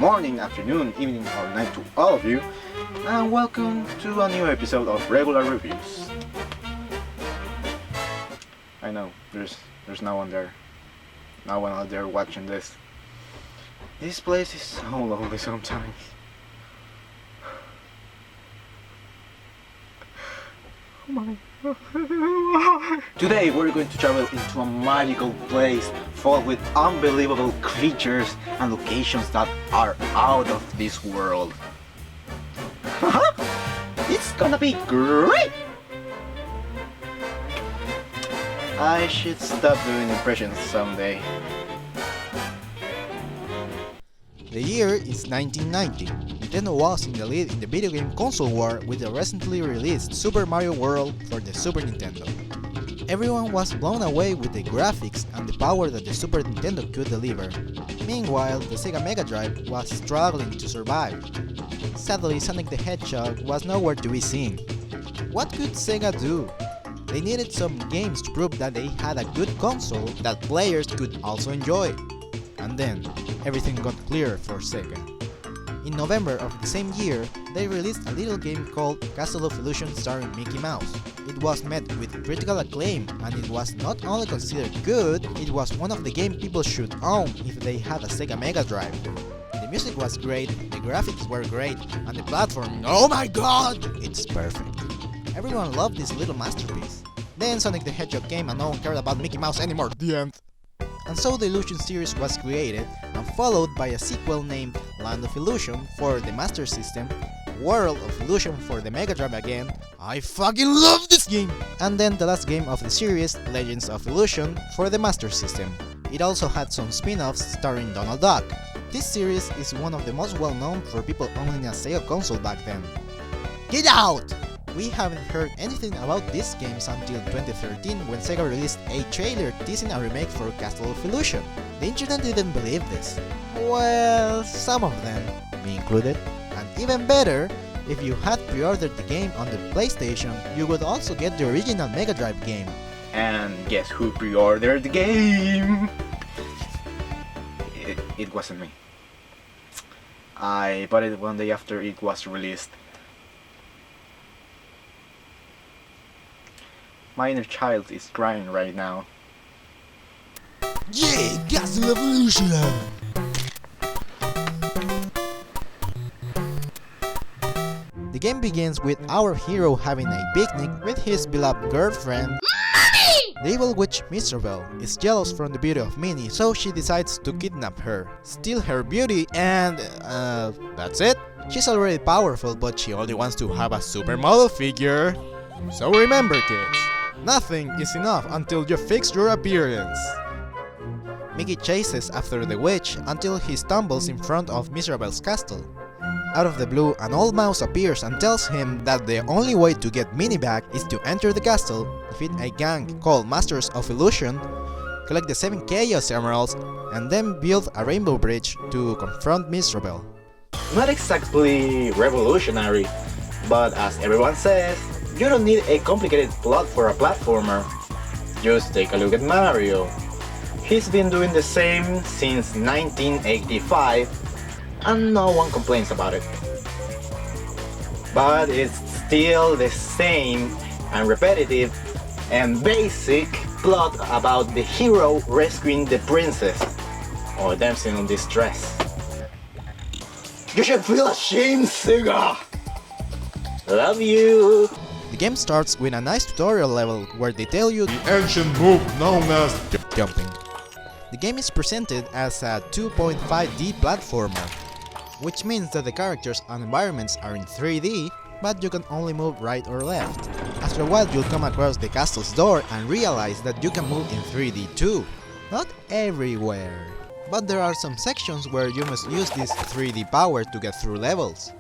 morning, afternoon, evening, or night to all of you, and welcome to a new episode of Regular Reviews. I know, there's no one there. No one out there watching this. This place is so lonely sometimes. Oh my God. Today we're going to travel into a magical place filled with unbelievable creatures and locations that are out of this world. It's gonna be great! I should stop doing impressions someday. The year is 1990. Nintendo was in the lead in the video game console war with the recently released Super Mario World for the Super Nintendo. Everyone was blown away with the graphics and the power that the Super Nintendo could deliver. Meanwhile, the Sega Mega Drive was struggling to survive. Sadly, Sonic the Hedgehog was nowhere to be seen. What could Sega do? They needed some games to prove that they had a good console that players could also enjoy. And then, everything got clear for Sega. In November of the same year, they released a little game called Castle of Illusion starring Mickey Mouse. It was met with critical acclaim, and it was not only considered good, it was one of the games people should own if they had a Sega Mega Drive. The music was great, the graphics were great, and the platform, oh my god, it's perfect. Everyone loved this little masterpiece. Then Sonic the Hedgehog came and no one cared about Mickey Mouse anymore, the end. And so the Illusion series was created and followed by a sequel named Land of Illusion for the Master System, World of Illusion for the Mega Drive again. I fucking love this game! And then the last game of the series, Legends of Illusion for the Master System. It also had some spin-offs starring Donald Duck. This series is one of the most well known for people owning a Sega console back then. Get out! We haven't heard anything about these games until 2013 when Sega released a trailer teasing a remake for Castle of Illusion. The internet didn't believe this. Well, some of them, me included. And even better, if you had pre-ordered the game on the PlayStation, you would also get the original Mega Drive game. And guess who pre-ordered the game? It wasn't me. I bought it one day after it was released. My inner child is crying right now. Yeah, Castle of Illusion! The game begins with our hero having a picnic with his beloved girlfriend, Minnie! The evil witch Miserable is jealous from the beauty of Minnie, so she decides to kidnap her, steal her beauty, and that's it. She's already powerful, but she only wants to have a supermodel figure. So remember, kids, nothing is enough until you fix your appearance. Mickey chases after the witch until he stumbles in front of Miserable's castle. Out of the blue, an old mouse appears and tells him that the only way to get Minnie back is to enter the castle, defeat a gang called Masters of Illusion, collect the 7 Chaos Emeralds, and then build a rainbow bridge to confront Miserable. Not exactly revolutionary, but as everyone says, you don't need a complicated plot for a platformer. Just take a look at Mario. He's been doing the same since 1985, and no one complains about it. But it's still the same and repetitive and basic plot about the hero rescuing the princess or damsel in distress. You should feel ashamed, Sega! Love you! The game starts with a nice tutorial level where they tell you the ancient move known as jumping. The game is presented as a 2.5D platformer, which means that the characters and environments are in 3D, but you can only move right or left. After a while you'll come across the castle's door and realize that you can move in 3D too. Not everywhere, but there are some sections where you must use this 3D power to get through levels.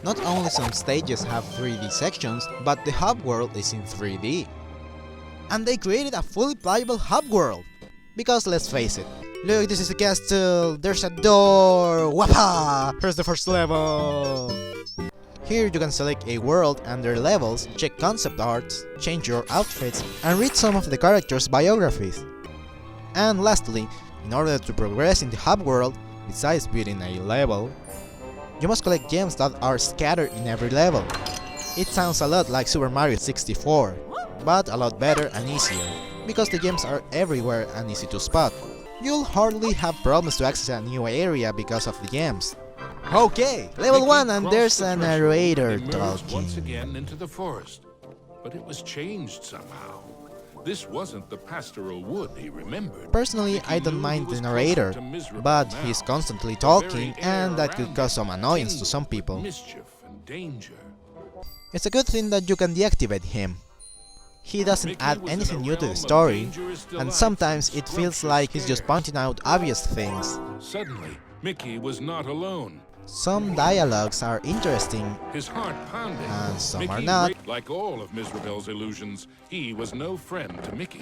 Not only some stages have 3D sections, but the hub world is in 3D. And they created a fully playable hub world! Because let's face it, look, this is a castle, there's a door, wapa! Here's the first level! Here you can select a world and their levels, check concept arts, change your outfits, and read some of the characters' biographies. And lastly, in order to progress in the hub world, Besides beating a level, you must collect gems that are scattered in every level. It sounds a lot like Super Mario 64, but a lot better and easier, because the gems are everywhere and easy to spot. You'll hardly have problems to access a new area because of the gems. Okay, level 1 and there's a narrator talking. Once again into the forest, but it was changed somehow. This wasn't the pastoral wood he remembered. Personally, I don't mind the narrator, but he's constantly talking and that could cause some annoyance to some people. Mischief and danger. It's a good thing that you can deactivate him. He doesn't add anything new to the story, and sometimes it feels like he's just pointing out obvious things. Suddenly, Mickey was not alone. Some dialogues are interesting, His heart pounded. and some Mickey are not, Like all of Mizrabel's illusions, he was no friend to Mickey.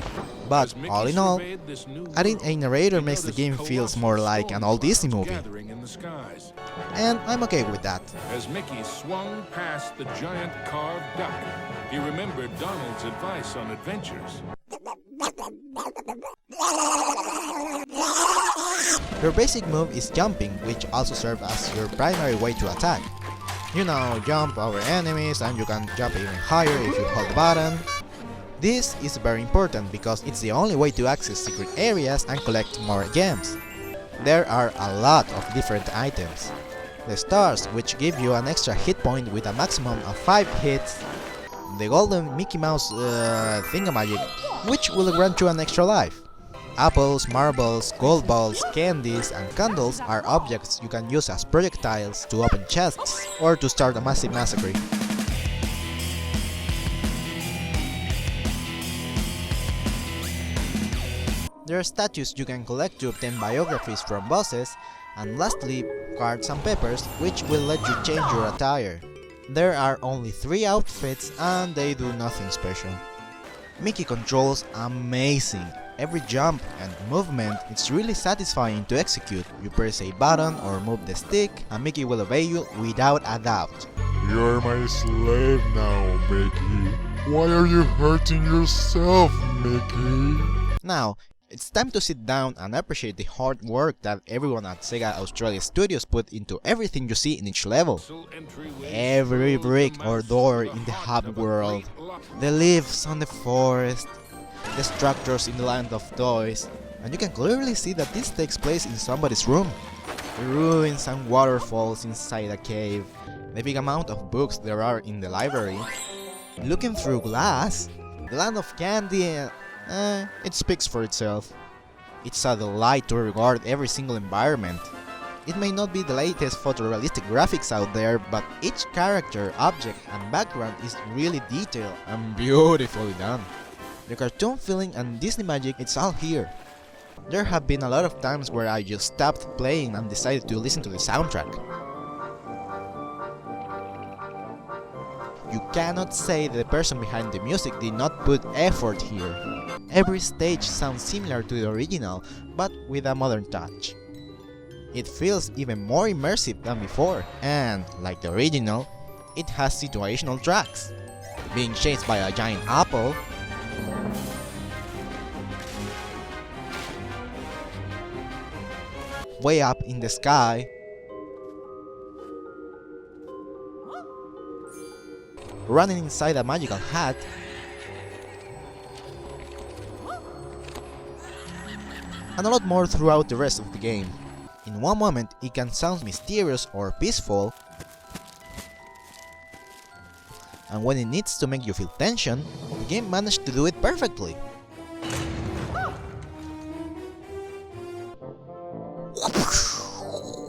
but As Mickey all in all, surveyed this new adding world, a narrator he makes the noticed game feels colossal more like an old Disney storms movie, gathering in the skies. and I'm okay with that. As Mickey swung past the giant carved duck, he remembered Donald's advice on adventures. Your basic move is jumping, which also serves as your primary way to attack. You know, jump over enemies and you can jump even higher if you hold the button. This is very important because it's the only way to access secret areas and collect more gems. There are a lot of different items. The stars, which give you an extra hit point with a maximum of 5 hits. The golden Mickey Mouse thingamagic, which will grant you an extra life. Apples, marbles, gold balls, candies, and candles are objects you can use as projectiles to open chests or to start a massive massacre. There are statues you can collect to obtain biographies from bosses, and lastly, cards and papers, which will let you change your attire. There are only 3 outfits and they do nothing special. Mickey controls amazing. Every jump and movement is really satisfying to execute. You press a button or move the stick and Mickey will obey you without a doubt. You're my slave now, Mickey. Why are you hurting yourself, Mickey? Now, it's time to sit down and appreciate the hard work that everyone at Sega Australia Studios put into everything you see in each level. Every brick or door in the hub world, the leaves on the forest, the structures in the land of toys, and you can clearly see that this takes place in somebody's room. The ruins and waterfalls inside a cave, the big amount of books there are in the library. Looking through glass, the land of candy, it speaks for itself. It's a delight to regard every single environment. It may not be the latest photorealistic graphics out there, but each character, object, and background is really detailed and beautifully done. The cartoon feeling and Disney magic, it's all here. There have been a lot of times where I just stopped playing and decided to listen to the soundtrack. You cannot say that the person behind the music did not put effort here. Every stage sounds similar to the original, but with a modern touch. It feels even more immersive than before, and, like the original, it has situational tracks. Being chased by a giant apple, way up in the sky, running inside a magical hat, and a lot more throughout the rest of the game. In one moment it can sound mysterious or peaceful, and when it needs to make you feel tension, the game managed to do it perfectly.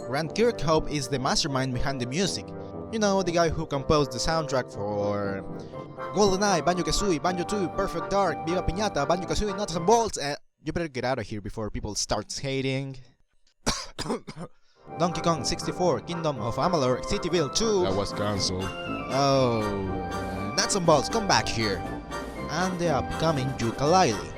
Grant Kirkhope is the mastermind behind the music. You know, the guy who composed the soundtrack for GoldenEye, Banjo-Kazooie, Banjo-2, Perfect Dark, Viva Piñata, Banjo-Kazooie, Nuts and Bolts, and you better get out of here before people start hating. Donkey Kong 64, Kingdom of Amalur, Cityville 2. That was cancelled. Oh, Nuts and Bolts, come back here. And the upcoming Yooka-Laylee.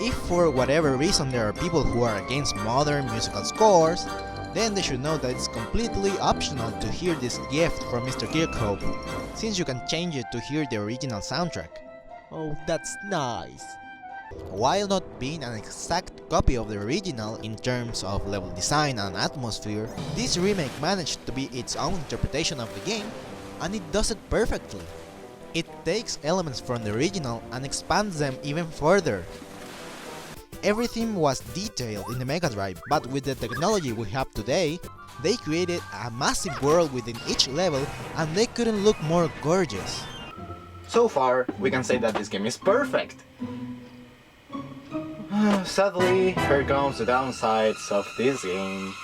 If for whatever reason there are people who are against modern musical scores, then they should know that it's completely optional to hear this gift from Mr. Kirkhope, since you can change it to hear the original soundtrack. Oh, that's nice. While not being an exact copy of the original in terms of level design and atmosphere, this remake managed to be its own interpretation of the game, and it does it perfectly. It takes elements from the original and expands them even further. Everything was detailed in the Mega Drive, but with the technology we have today, they created a massive world within each level and they couldn't look more gorgeous. So far, we can say that this game is perfect. Sadly, here comes the downsides of this game.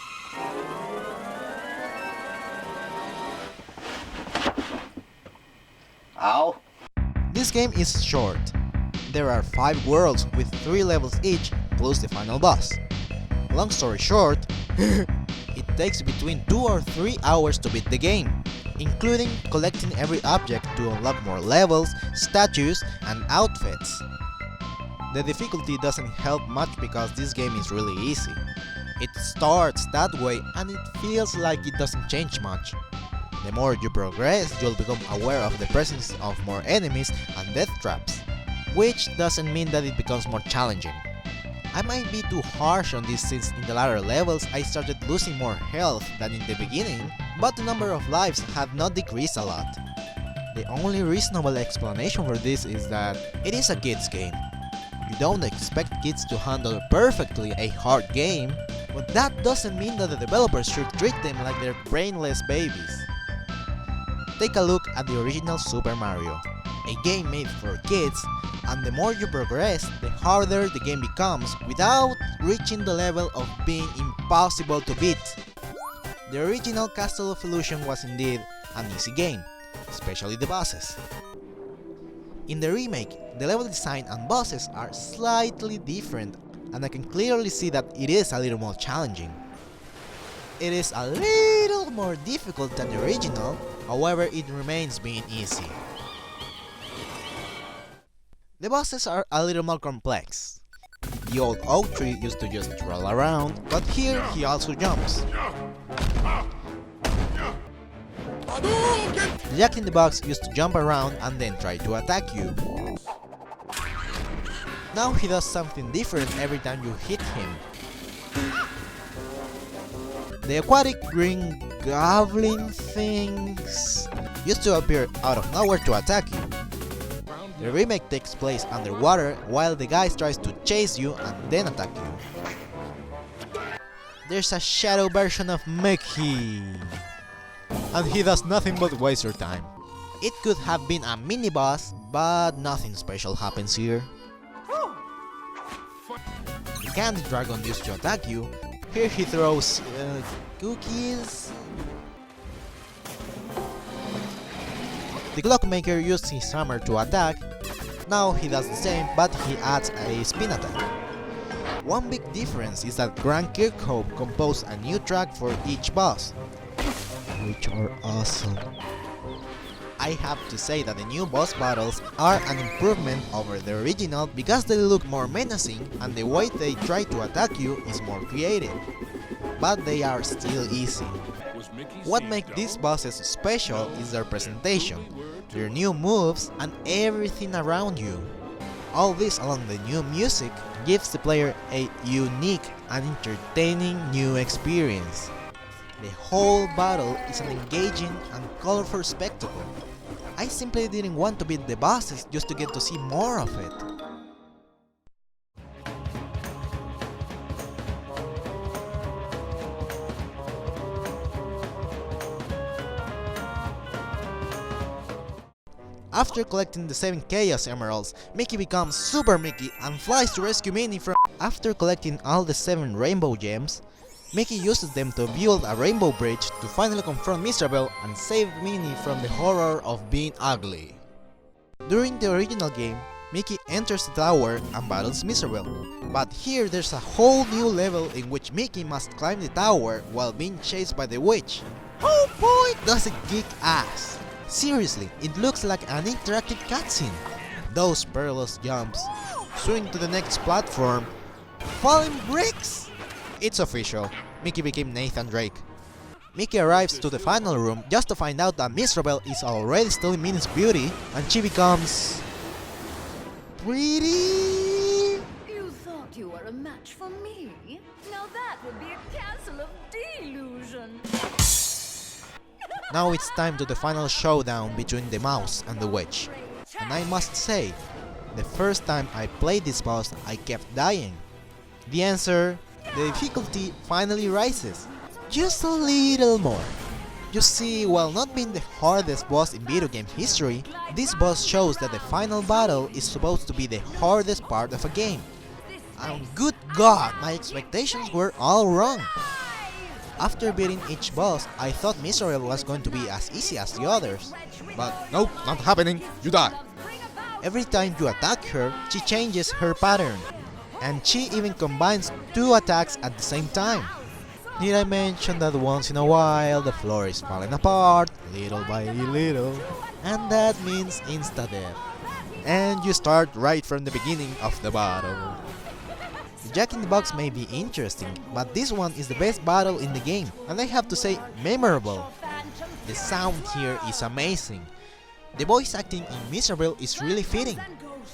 Ow. This game is short. There are 5 worlds with 3 levels each, plus the final boss. Long story short, it takes between 2 or 3 hours to beat the game, including collecting every object to unlock more levels, statues, and outfits. The difficulty doesn't help much because this game is really easy. It starts that way and it feels like it doesn't change much. The more you progress, you'll become aware of the presence of more enemies and death traps, which doesn't mean that it becomes more challenging. I might be too harsh on this since in the latter levels I started losing more health than in the beginning, but the number of lives have not decreased a lot. The only reasonable explanation for this is that it is a kids game. You don't expect kids to handle perfectly a hard game, but that doesn't mean that the developers should treat them like they're brainless babies. Take a look at the original Super Mario, a game made for kids, and the more you progress, the harder the game becomes without reaching the level of being impossible to beat. The original Castle of Illusion was indeed an easy game, especially the bosses. In the remake, the level design and bosses are slightly different, and I can clearly see that it is a little more challenging. It is a little more difficult than the original, however it remains being easy. The bosses are a little more complex. The old oak tree used to just roll around, but here he also jumps. The Jack in the Box used to jump around and then try to attack you. Now he does something different every time you hit him. The aquatic green goblin things used to appear out of nowhere to attack you. The remake takes place underwater while the guy tries to chase you and then attack you. There's a shadow version of Mickey, and he does nothing but waste your time. It could have been a mini-boss, but nothing special happens here. The candy dragon used to attack you. Here he throws cookies. The clockmaker used his hammer to attack. Now he does the same, but he adds a spin attack. One big difference is that Grant Kirkhope composed a new track for each boss, which are awesome. I have to say that the new boss battles are an improvement over the original because they look more menacing and the way they try to attack you is more creative. But they are still easy. What makes these bosses special is their presentation, their new moves, and everything around you. All this along the new music gives the player a unique and entertaining new experience. The whole battle is an engaging and colorful spectacle. I simply didn't want to beat the bosses just to get to see more of it. After collecting the 7 Chaos Emeralds, Mickey becomes Super Mickey and flies to rescue Minnie from... After collecting all the 7 Rainbow Gems, Mickey uses them to build a rainbow bridge to finally confront Mr. and save Minnie from the horror of being ugly. During the original game, Mickey enters the tower and battles Mr. but here there's a whole new level in which Mickey must climb the tower while being chased by the witch. Oh boy, does it kick ass! Seriously, it looks like an interactive cutscene. Those perilous jumps, swing to the next platform, falling bricks! It's official, Mickey became Nathan Drake. Mickey arrives to the final room just to find out that Miss Rebel is already stealing Minnie's beauty and she becomes... pretty... a match for me? Now that would be a castle of delusion. Now it's time to the final showdown between the mouse and the witch. And I must say, the first time I played this boss, I kept dying. The answer: the difficulty finally rises. Just a little more. You see, while not being the hardest boss in video game history, this boss shows that the final battle is supposed to be the hardest part of a game. And good God, my expectations were all wrong. After beating each boss, I thought Miserable was going to be as easy as the others. But nope, not happening, you die. Every time you attack her, she changes her pattern. And she even combines two attacks at the same time. Did I mention that once in a while the floor is falling apart, little by little, and that means insta-death. And you start right from the beginning of the battle. The Jack in the Box may be interesting, but this one is the best battle in the game, and I have to say, memorable. The sound here is amazing. The voice acting in Miserable is really fitting.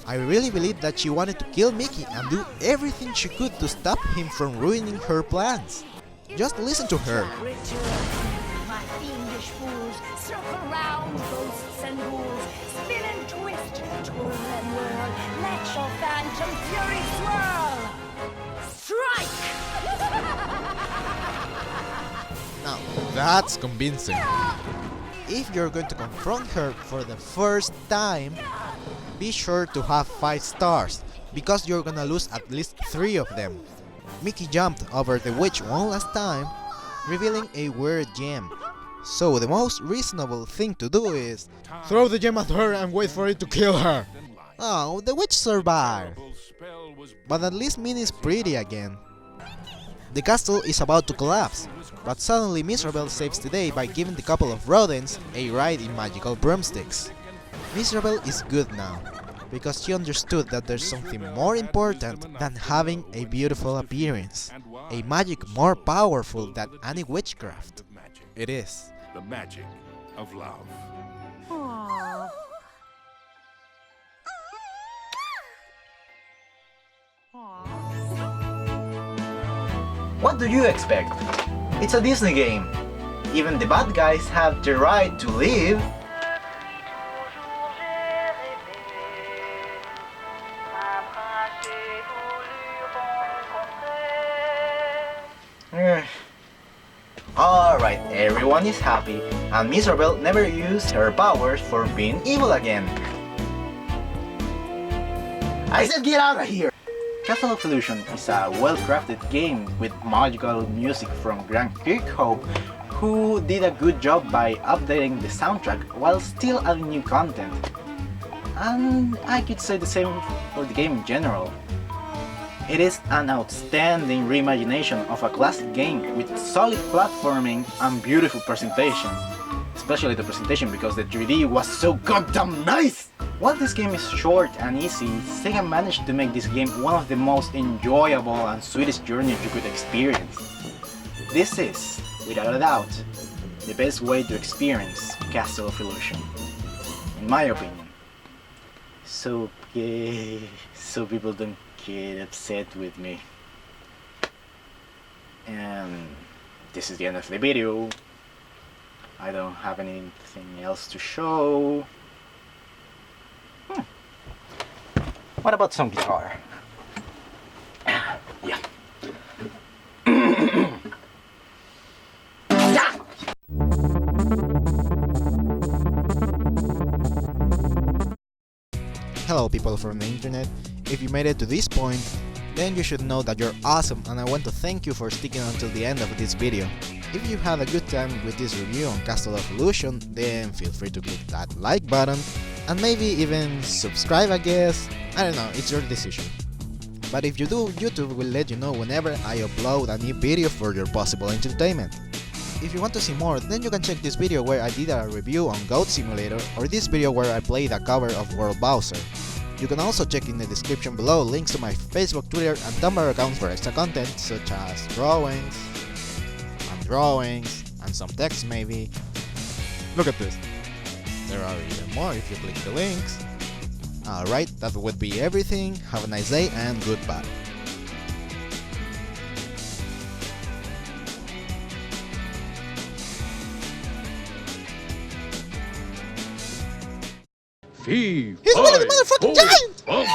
I really believe that she wanted to kill Mickey and do everything she could to stop him from ruining her plans. Just listen to her. My fiendish fools circle round ghosts and ghouls, spin and twist, twirl and whirl, let your phantom fury swirl. Strike! Now, that's convincing. If you're going to confront her for the first time, be sure to have 5 stars, because you're gonna lose at least 3 of them. Mickey jumped over the witch one last time, revealing a weird gem. So the most reasonable thing to do is throw the gem at her and wait for it to kill her. Oh, the witch survived. But at least Minnie's pretty again. The castle is about to collapse, but suddenly Miserable saves the day by giving the couple of rodents a ride in magical broomsticks. Miserable is good now, because she understood that there's something more important than having a beautiful appearance. A magic more powerful than any witchcraft. It is. The magic of love. What do you expect? It's a Disney game. Even the bad guys have the right to live. Alright, everyone is happy, and Miserable never used her powers for being evil again. I said get out of here! Castle of Illusion is a well-crafted game with magical music from Grant Kirkhope, who did a good job by updating the soundtrack while still adding new content. And I could say the same for the game in general. It is an outstanding reimagination of a classic game with solid platforming and beautiful presentation. Especially the presentation, because the 3D was so goddamn nice! While this game is short and easy, Sega managed to make this game one of the most enjoyable and sweetest journeys you could experience. This is, without a doubt, the best way to experience Castle of Illusion, in my opinion. So people don't get upset with me. And this is the end of the video. I don't have anything else to show. What about some guitar? Yeah. Hello people from the internet. If you made it to this point, then you should know that you're awesome, and I want to thank you for sticking until the end of this video. If you had a good time with this review on Castle of Illusion, then feel free to click that like button, and maybe even subscribe, I guess. I don't know, it's your decision. But if you do, YouTube will let you know whenever I upload a new video for your possible entertainment. If you want to see more, then you can check this video where I did a review on Goat Simulator, or this video where I played a cover of World Bowser. You can also check in the description below links to my Facebook, Twitter, and Tumblr accounts for extra content, such as drawings, and some text maybe. Look at this. There are even more if you click the links. Alright, that would be everything. Have a nice day and goodbye. fee, He's fi, really the motherfucking fo, giant! fum.